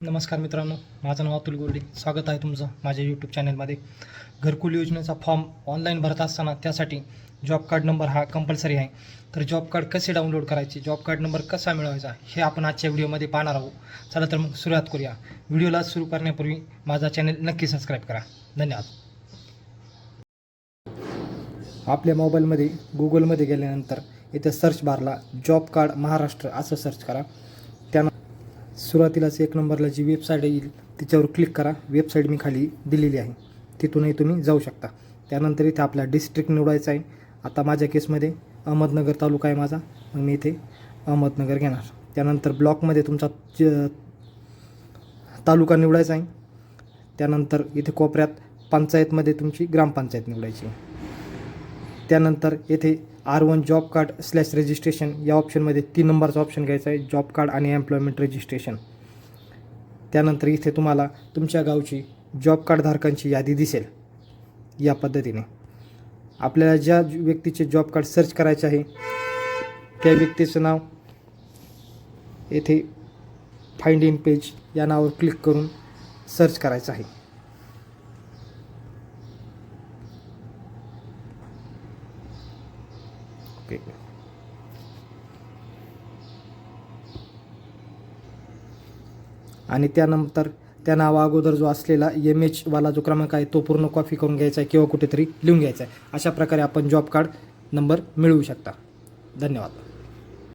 नमस्कार मित्रांनो, माझं नाव अतुल गोल्डे. स्वागत आहे तुमचं माझ्या यूट्यूब चॅनलमध्ये. घरकुल योजनेचा फॉर्म ऑनलाईन भरत असताना त्यासाठी जॉब कार्ड नंबर हा कंपल्सरी आहे. तर जॉब कार्ड कसे डाउनलोड करायचे, जॉब कार्ड नंबर कसा मिळवायचा हे आपण आजच्या व्हिडिओमध्ये पाहणार आहोत. चला तर मग सुरुवात करूया. व्हिडिओला सुरू करण्यापूर्वी माझा चॅनल नक्की सबस्क्राईब करा. धन्यवाद. आपल्या मोबाईलमध्ये गुगलमध्ये गेल्यानंतर इथे सर्च बारला जॉब कार्ड महाराष्ट्र असं सर्च करा. सुरुवातीलाच एक नंबरला जी वेबसाईट येईल तिच्यावर क्लिक करा. वेबसाईट मी खाली दिलेली आहे, तिथूनही तुम्ही जाऊ शकता. त्यानंतर इथे आपला डिस्ट्रिक्ट निवडायचा आहे. आता माझ्या केसमध्ये अहमदनगर तालुका आहे माझा, मग मी इथे अहमदनगर घेणार. त्यानंतर ब्लॉकमध्ये तुमचा तालुका निवडायचा आहे. त्यानंतर इथे कोपऱ्यात पंचायतमध्ये तुमची ग्रामपंचायत निवडायची. त्यानंतर येथे R1 जॉब कार्ड / रजिस्ट्रेशन या ऑप्शनमध्ये 3 नंबरचा ऑप्शन घ्यायचा आहे, जॉब कार्ड आणि एम्प्लॉयमेंट रजिस्ट्रेशन. त्यानंतर इथे तुम्हाला तुमच्या गावची जॉब कार्ड धारकांची यादी दिसेल. या पद्धतीने आपल्याला ज्या व्यक्तीचे जॉब कार्ड सर्च करायचे आहे त्या व्यक्तीचं नाव येथे फाइंड इन पेज या नावावर क्लिक करून सर्च करायचं आहे. आणि त्यानंतर त्या नावा अगोदर जो असलेला MH वाला जो क्रमांक आहे तो पूर्ण कॉपी करून घ्यायचा आहे किंवा कुठेतरी लिहून घ्यायचा आहे. अशा प्रकारे आपण जॉब कार्ड नंबर मिळवू शकता. धन्यवाद.